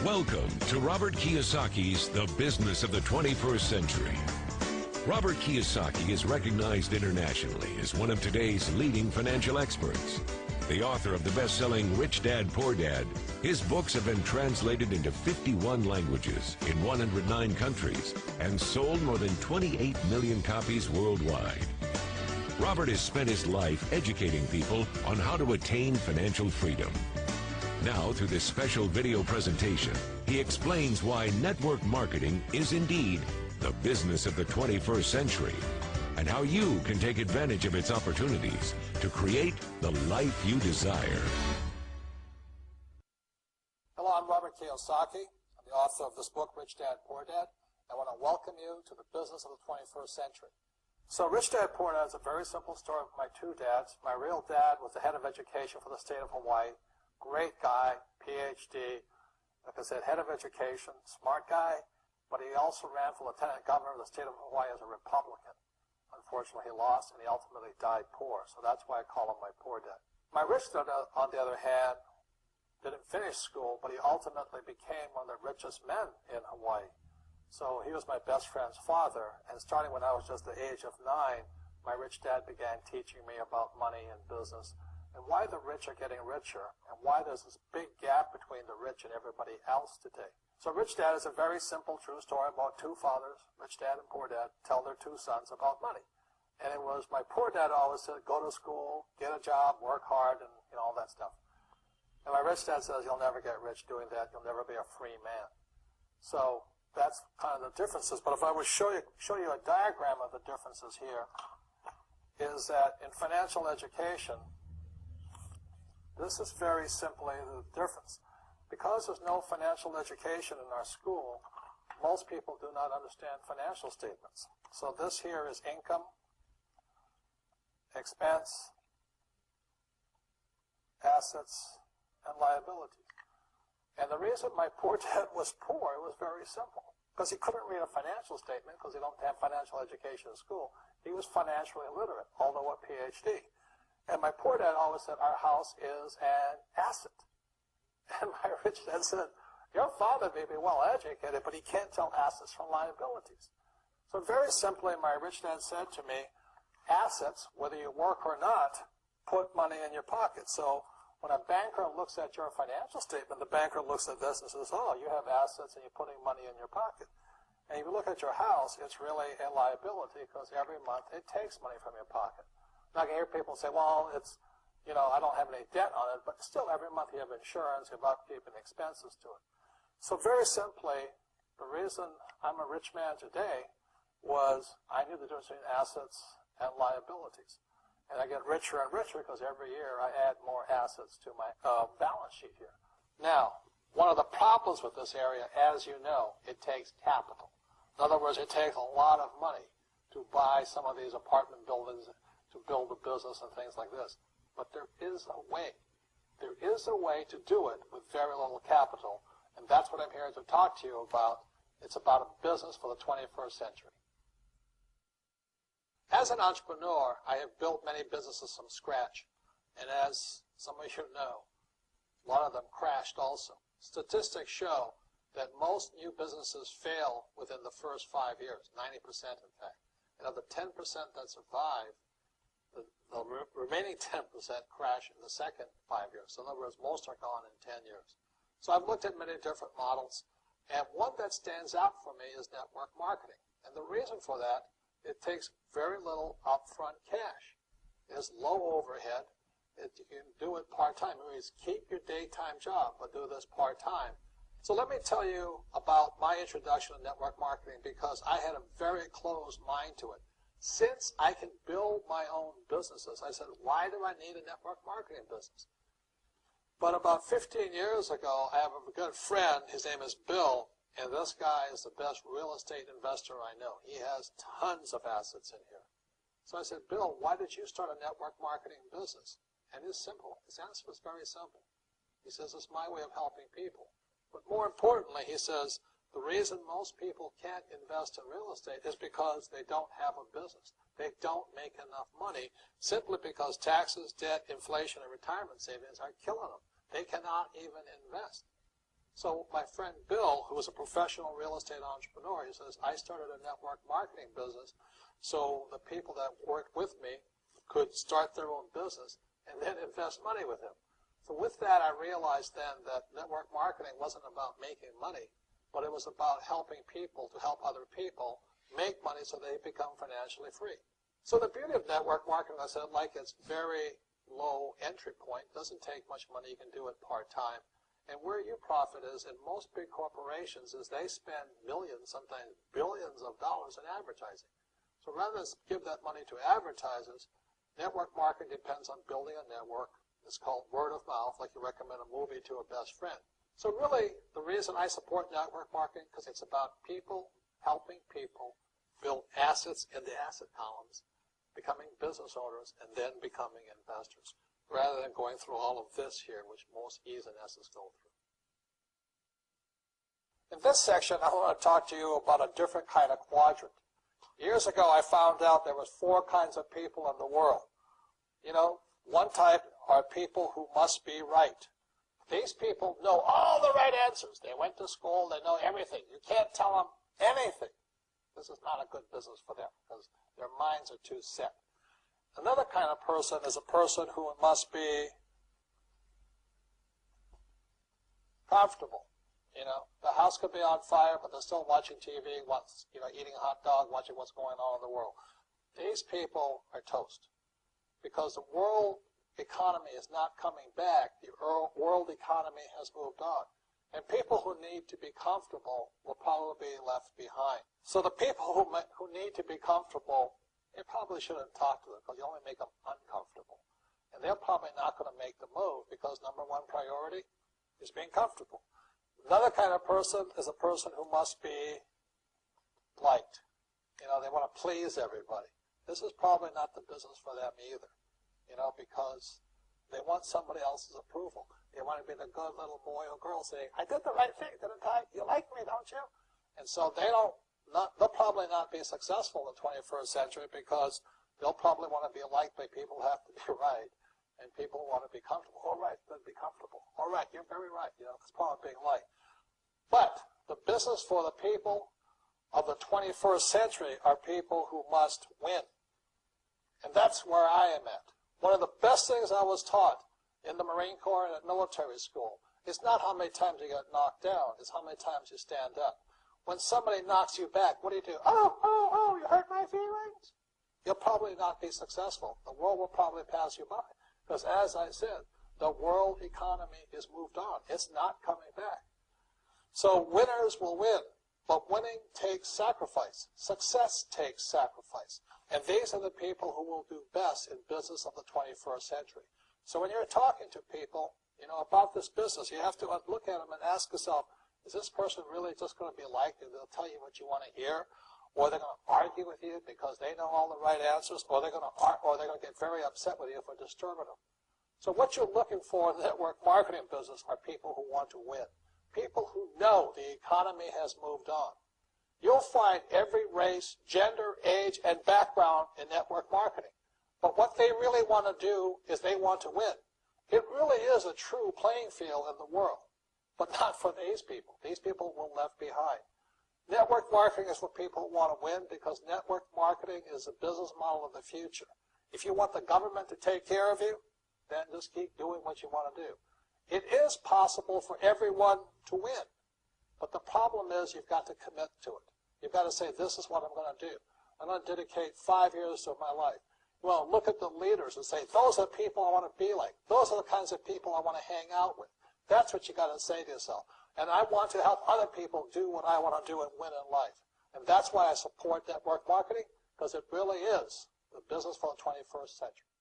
Welcome to Robert Kiyosaki's The Business of the 21st Century. Robert Kiyosaki is recognized internationally as one of today's leading financial experts. The author of the best-selling Rich Dad, Poor Dad, his books have been translated into 51 languages in 109 countries and sold more than 28 million copies worldwide. Robert has spent his life educating people on how to attain financial freedom. Now, through this special video presentation, he explains why network marketing is indeed the business of the 21st century and how you can take advantage of its opportunities to create the life you desire. Hello, I'm Robert Kiyosaki. I'm the author of this book, Rich Dad, Poor Dad. I want to welcome you to the business of the 21st century. So Rich Dad, Poor Dad is a very simple story of my two dads. My real dad was the head of education for the state of Hawaii. Great guy, PhD, like I said, head of education, smart guy, but he also ran for lieutenant governor of the state of Hawaii as a Republican. Unfortunately, he lost, and he ultimately died poor, so that's why I call him my poor dad. My rich dad, on the other hand, didn't finish school, but he ultimately became one of the richest men in Hawaii. So he was my best friend's father, and starting when I was just the age of 9, my rich dad began teaching me about money and business, and why the rich are getting richer, and why there's this big gap between the rich and everybody else today. So Rich Dad is a very simple, true story about two fathers, Rich Dad and Poor Dad, tell their two sons about money. And it was my poor dad always said, go to school, get a job, work hard, and all that stuff. And my rich dad says, you'll never get rich doing that, you'll never be a free man. So that's kind of the differences. But if I would show you a diagram of the differences here, is that in financial education, this is very simply the difference. Because there's no financial education in our school, most people do not understand financial statements. So this here is income, expense, assets, and liability. And the reason my poor dad was poor was very simple. Because he couldn't read a financial statement because he don't have financial education in school. He was financially illiterate, although a PhD. And my poor dad always said, our house is an asset. And my rich dad said, your father may be well educated, but he can't tell assets from liabilities. So very simply, my rich dad said to me, assets, whether you work or not, put money in your pocket. So when a banker looks at your financial statement, the banker looks at this and says, oh, you have assets and you're putting money in your pocket. And if you look at your house, it's really a liability because every month it takes money from your pocket. Now, I can hear people say, well, it's, I don't have any debt on it, but still every month you have insurance, you have upkeep and expenses to it. So very simply, the reason I'm a rich man today was I knew the difference between assets and liabilities. And I get richer and richer because every year I add more assets to my balance sheet here. Now, one of the problems with this area, as you know, it takes capital. In other words, it takes a lot of money to buy some of these apartment buildings, to build a business and things like this. But there is a way. There is a way to do it with very little capital, and that's what I'm here to talk to you about. It's about a business for the 21st century. As an entrepreneur, I have built many businesses from scratch, and as some of you know, a lot of them crashed also. Statistics show that most new businesses fail within the first 5 years, 90% in fact. And of the 10% that survive, the remaining 10% crash in the second 5 years. So in other words, most are gone in 10 years. So I've looked at many different models, and one that stands out for me is network marketing. And the reason for that, it takes very little upfront cash. It is low overhead. You can do it part-time. It means keep your daytime job, but do this part-time. So let me tell you about my introduction to network marketing because I had a very closed mind to it. Since I can build my own businesses, I said, why do I need a network marketing business? But about 15 years ago, I have a good friend, his name is Bill, and this guy is the best real estate investor I know. He has tons of assets in here. So I said, Bill, why did you start a network marketing business? And it's simple. His answer was very simple. He says, it's my way of helping people. But more importantly, he says, the reason most people can't invest in real estate is because they don't have a business. They don't make enough money simply because taxes, debt, inflation, and retirement savings are killing them. They cannot even invest. So my friend Bill, who was a professional real estate entrepreneur, he says, I started a network marketing business so the people that worked with me could start their own business and then invest money with him. So with that, I realized then that network marketing wasn't about making money, but it was about helping people to help other people make money so they become financially free. So the beauty of network marketing, I said, like it's very low entry point, doesn't take much money, you can do it part-time. And where you profit is in most big corporations is they spend millions, sometimes billions of dollars in advertising. So rather than give that money to advertisers, network marketing depends on building a network. It's called word of mouth, like you recommend a movie to a best friend. So really, the reason I support network marketing, because it's about people helping people build assets in the asset columns, becoming business owners, and then becoming investors, rather than going through all of this here, which most E's and S's go through. In this section, I want to talk to you about a different kind of quadrant. Years ago, I found out there was 4 kinds of people in the world. You know, one type are people who must be right. These people know all the right answers. They went to school, they know everything. You can't tell them anything. This is not a good business for them because their minds are too set. Another kind of person is a person who must be comfortable. You know, the house could be on fire, but they're still watching TV, eating a hot dog, watching what's going on in the world. These people are toast because the world economy is not coming back. The world economy has moved on. And people who need to be comfortable will probably be left behind. So the people who need to be comfortable, you probably shouldn't talk to them because you only make them uncomfortable. And they're probably not going to make the move because number 1 priority is being comfortable. Another kind of person is a person who must be liked. You know, they want to please everybody. This is probably not the business for them either, you know, because they want somebody else's approval. They want to be the good little boy or girl saying, I did the right thing, didn't I? You like me, don't you? And so they'll probably not be successful in the 21st century because they'll probably want to be liked by people who have to be right. And people want to be comfortable. All right, then be comfortable. All right, you're very right. You know, it's part of being liked. But the business for the people of the 21st century are people who must win. And that's where I am at. One of the best things I was taught in the Marine Corps and at military school is not how many times you get knocked down, it's how many times you stand up. When somebody knocks you back, what do? Oh, you hurt my feelings? You'll probably not be successful. The world will probably pass you by. Because as I said, the world economy is moved on. It's not coming back. So winners will win, but winning takes sacrifice. Success takes sacrifice. And these are the people who will do best in business of the 21st century. So when you're talking to people, you know, about this business, you have to look at them and ask yourself, is this person really just going to be liked and they'll tell you what you want to hear? Or they're going to argue with you because they know all the right answers, or they're going to get very upset with you for disturbing them. So what you're looking for in the network marketing business are people who want to win. People who know the economy has moved on. You'll find every race, gender, age, and background in network marketing. But what they really want to do is they want to win. It really is a true playing field in the world, but not for these people. These people were left behind. Network marketing is for people who want to win because network marketing is the business model of the future. If you want the government to take care of you, then just keep doing what you want to do. It is possible for everyone to win, but the problem is you've got to commit to it. You've got to say, this is what I'm going to do. I'm going to dedicate 5 years of my life. Well, look at the leaders and say, those are the people I want to be like. Those are the kinds of people I want to hang out with. That's what you got to say to yourself. And I want to help other people do what I want to do and win in life. And that's why I support network marketing, because it really is the business for the 21st century.